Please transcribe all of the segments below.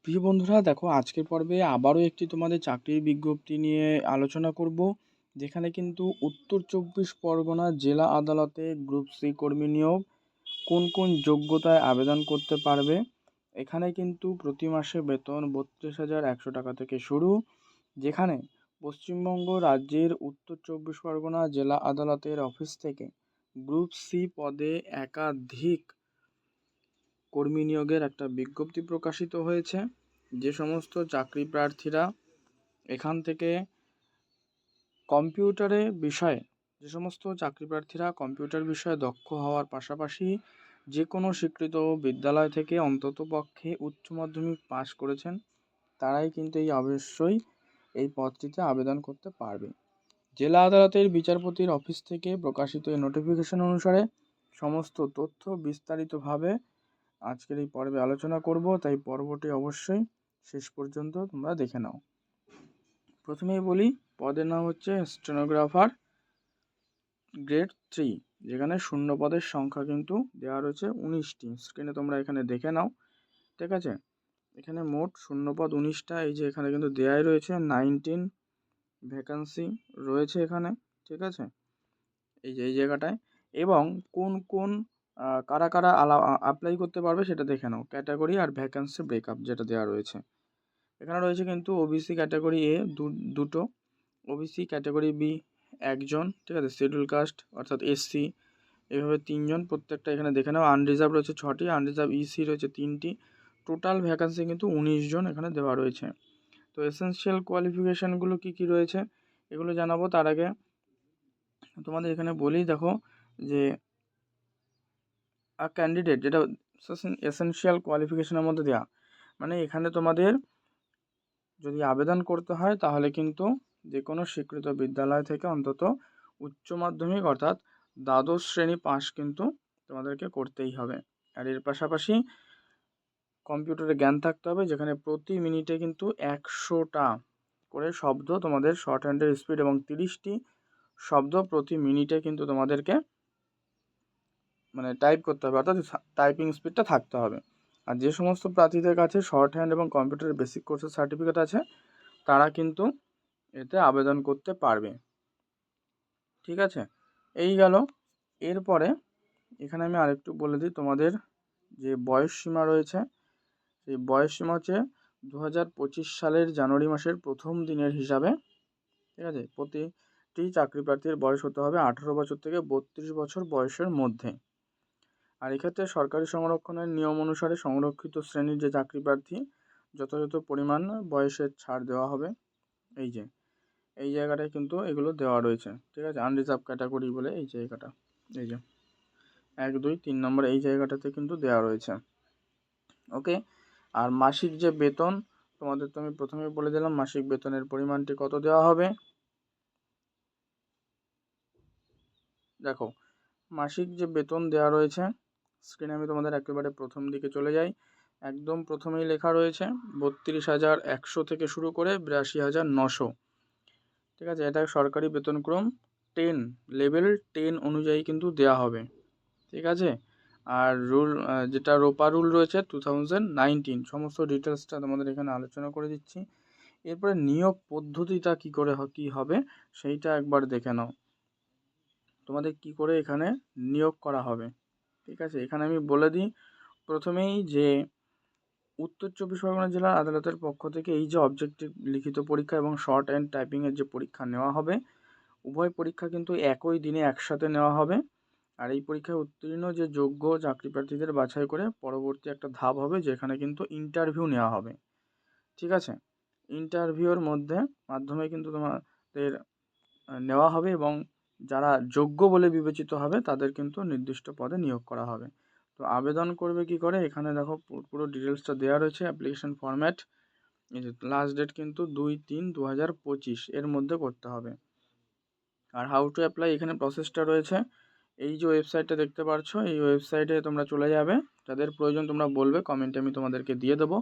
প্রিয় বন্ধুরা, দেখো আজকের পর্বে আবারও একটি তোমাদের চাকরির বিজ্ঞপ্তি নিয়ে আলোচনা করব, যেখানে কিন্তু উত্তর চব্বিশ পরগনা জেলা আদালতে গ্রুপ সি কর্মী নিয়োগ কোন কোন যোগ্যতায় আবেদন করতে পারবে। এখানে কিন্তু প্রতি মাসে বেতন 32,100 টাকা থেকে শুরু, যেখানে পশ্চিমবঙ্গ রাজ্যের উত্তর চব্বিশ পরগনা জেলা আদালতের অফিস থেকে গ্রুপ সি পদে একাধিক কর্মী নিয়োগের একটা বিজ্ঞপ্তি প্রকাশিত হয়েছে। যে সমস্ত চাকরি প্রার্থীরা এখান থেকে কম্পিউটারে বিষয়ে যে সমস্ত চাকরি প্রার্থীরা কম্পিউটার বিষয়ে দক্ষ হওয়ার পাশাপাশি যে কোনো স্বীকৃত বিদ্যালয় থেকে অন্ততপক্ষে উচ্চ মাধ্যমিক পাশ করেছেন, তারাই কিন্তু অবশ্যই এই পদটিতে আবেদন করতে পারবে। জেলা আদালতের বিচারপতির অফিস থেকে প্রকাশিত এই নোটিফিকেশন অনুসারে সমস্ত তথ্য বিস্তারিতভাবে আজকের এই পর্বে আলোচনা করব, তাই পর্বটি অবশ্যই শেষ পর্যন্ত তোমরা দেখে নাও। প্রথমেই বলি, পদের নাম হচ্ছে স্টেনোগ্রাফার গ্রেড 3, যেখানে শূন্য পদের সংখ্যা কিন্তু দেওয়া রয়েছে 19টি। স্ক্রিনে তোমরা এখানে দেখে নাও, ঠিক আছে। এখানে মোট শূন্য পদ 19টা, এই যে এখানে কিন্তু দেওয়াই রয়েছে 19 ভ্যাকান্সি রয়েছে এখানে, ঠিক আছে, এই যে এই জায়গাটায়। এবং কোন কোন কারা কারা অ্যাপ্লাই করতে পারবে সেটা দেখে নাও। ক্যাটাগরি আর ভ্যাকান্সি ব্রেকআপ যেটা দেওয়া রয়েছে এখানে রয়েছে কিন্তু ওবিসি ক্যাটাগরি এ দুটো, ওবিসি ক্যাটাগরি বি একজন, ঠিক আছে, শিডিউল কাস্ট অর্থাৎ এসসি এইভাবে 3জন প্রত্যেকটা এখানে দেখে নাও। আনরিজার্ভ রয়েছে 6টি, আনরিজার্ভ ইসি রয়েছে 3টি, টোটাল ভ্যাকান্সি কিন্তু 19 জন এখানে দেওয়া রয়েছে। তো এসেনশিয়াল কোয়ালিফিকেশানগুলো কী কী রয়েছে এগুলো জানাবো। তার আগে তোমাদের এখানে বলি, দেখো যে ক্যান্ডিডেট যেটা এসেনশিয়াল কোয়ালিফিকেশনের মধ্যে দেওয়া, মানে এখানে তোমাদের যদি আবেদন করতে হয় তাহলে কিন্তু যে কোনো স্বীকৃত বিদ্যালয় থেকে অন্তত উচ্চ মাধ্যমিক অর্থাৎ দ্বাদশ শ্রেণী পাস কিন্তু তোমাদেরকে করতেই হবে। আর এর পাশাপাশি কম্পিউটারে জ্ঞান থাকতে হবে, যেখানে প্রতি মিনিটে কিন্তু 100টা করে শব্দ তোমাদের শর্ট হ্যান্ডের স্পিড এবং 30টি শব্দ প্রতি মিনিটে কিন্তু তোমাদেরকে টাইপ করতে হবে, অর্থাৎ টাইপিং স্পিডটা থাকতে হবে। আর যে সমস্ত প্রার্থীদের কাছে শর্ট হ্যান্ড এবং কম্পিউটারের বেসিক কোর্সের সার্টিফিকেট আছে, তারা কিন্তু এতে আবেদন করতে পারবে, ঠিক আছে। এই গেল। এরপরে এখানে আমি আরেকটু বলে দিই, তোমাদের যে বয়স সীমা রয়েছে সেই বয়স সীমা হচ্ছে 2025 সালের জানুয়ারি মাসের প্রথম দিনের হিসাবে, ঠিক আছে। প্রতিটি চাকরি প্রার্থীর বয়স হতে হবে 18 বছর থেকে 32 বছর বয়সের মধ্যে। আর এক্ষেত্রে সরকারি সংরক্ষণের নিয়ম অনুসারে সংরক্ষিত শ্রেণীর যে চাকরি প্রার্থী যথাযথ পরিমাণ বয়সের ছাড় দেওয়া হবে। এই যে এই জায়গাটায় কিন্তু এগুলো দেওয়া রয়েছে, ঠিক আছে। আনরিজার্ভ ক্যাটাগরি বলে এই জায়গাটা, এই যে 1, 2, 3 নম্বর এই জায়গাটাতে কিন্তু দেওয়া রয়েছে, ওকে। আর মাসিক যে বেতন তোমাদের তো আমি প্রথমে বলে দিলাম, মাসিক বেতনের পরিমাণটি কত দেওয়া হবে। দেখো মাসিক যে বেতন দেওয়া রয়েছে, স্ক্রিনে আমি তোমাদের একেবারে প্রথম দিকে চলে যাই, একদম প্রথমেই লেখা রয়েছে 32,100 থেকে শুরু করে 82,900, ঠিক আছে। এটা সরকারি বেতনক্রম 10 লেভেল 10 অনুযায়ী কিন্তু দেওয়া হবে, ঠিক আছে। আর রুল যেটা রোপা রুল রয়েছে 2019, সমস্ত ডিটেলসটা তোমাদের এখানে আলোচনা করে দিচ্ছি। এরপরে নিয়োগ পদ্ধতিটা কী করে কী হবে সেইটা একবার দেখে নাও, তোমাদের কি করে এখানে নিয়োগ করা হবে, ঠিক আছে। এখানে আমি বলে দিই প্রথমেই যে উত্তর চব্বিশ পরগনা জেলার আদালতের পক্ষ থেকে এই যে অবজেক্টিভ লিখিত পরীক্ষা এবং শর্ট অ্যান্ড টাইপিংয়ের যে পরীক্ষা নেওয়া হবে, উভয় পরীক্ষা কিন্তু একই দিনে একসাথে নেওয়া হবে। আর এই পরীক্ষায় উত্তীর্ণ যে যোগ্য চাকরি প্রার্থীদের বাছাই করে পরবর্তী একটা ধাপ হবে, যেখানে কিন্তু ইন্টারভিউ নেওয়া হবে, ঠিক আছে। ইন্টারভিউর মাধ্যমে কিন্তু তোমাদের নেওয়া হবে এবং যারা যোগ্য বলে বিবেচিত হবে তাদের কিন্তু নির্দিষ্ট পদে নিয়োগ করা হবে। তো আবেদন করবে কি করে, এখানে দেখো পুরো ডিটেলসটা দেওয়া রয়েছে। অ্যাপ্লিকেশন ফরম্যাট, এই যে লাস্ট ডেট কিন্তু 2/3/2025 এর মধ্যে করতে হবে। আর হাউ টু অ্যাপ্লাই, এখানে প্রসেসটা রয়েছে। এই যে ওয়েবসাইটটা দেখতে পাচ্ছ, এই ওয়েবসাইটে তোমরা চলে যাবে, যাদের প্রয়োজন তোমরা বলবে, কমেন্টে আমি তোমাদেরকে দিয়ে দেবো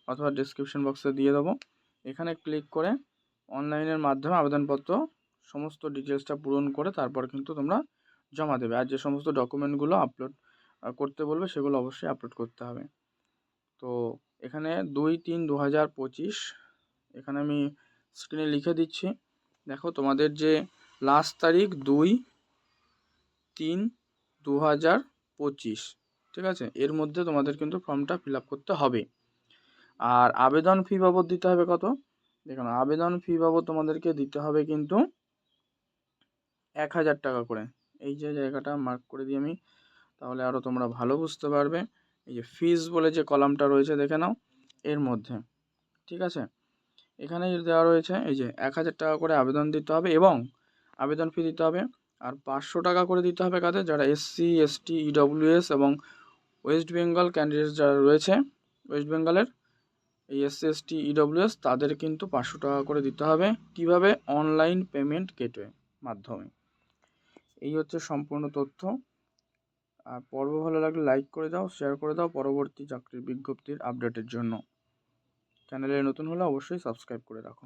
অথবা ডিসক্রিপশন বক্সে দিয়ে দেবো। এখানে ক্লিক করে অনলাইনের মাধ্যমে আবেদনপত্র সমস্ত ডিটেলসটা পূরণ করে তারপর কিন্তু তোমরা জমা দেবে। আর যে সমস্ত ডকুমেন্টগুলো আপলোড করতে বলবে সেগুলো অবশ্যই আপলোড করতে হবে। তো এখানে 2/3/2025, এখানে আমি স্ক্রিনে লিখে দিচ্ছি। দেখো তোমাদের যে লাস্ট তারিখ 2/3/2025, ঠিক আছে, এর মধ্যে তোমাদের কিন্তু ফর্মটা ফিল আপ করতে হবে। আর আবেদন ফি বাবদ দিতে হবে কত? দেখুন, আবেদন ফি বাবদ তোমাদেরকে দিতে হবে কিন্তু 1000 টাকা করে। এই যে জায়গাটা মার্ক করে দিই আমি, তাহলে আরও তোমরা ভালো বুঝতে পারবে। এই যে ফিস বলে যে কলামটা রয়েছে দেখে নাও এর মধ্যে, ঠিক আছে, এখানে দেওয়া রয়েছে এই যে 1000 টাকা করে আবেদন দিতে হবে এবং আবেদন ফি দিতে হবে। আর 500 টাকা করে দিতে হবে কাদের? যারা SC ST EWS এবং ওয়েস্ট বেঙ্গল ক্যান্ডিডেট যারা রয়েছে, ওয়েস্ট বেঙ্গলের এই SC ST EWS তাদের কিন্তু 500 টাকা করে দিতে হবে। কিভাবে? অনলাইন পেমেন্ট গেটওয়ে মাধ্যমে। এই হচ্ছে সম্পূর্ণ তথ্য। আর পর্ব ভালো লাগলে লাইক করে দাও, শেয়ার করে দাও পরবর্তী চাকরির বিজ্ঞপ্তির আপডেটের জন্য। চ্যানেলে নতুন হলে অবশ্যই সাবস্ক্রাইব করে রাখো।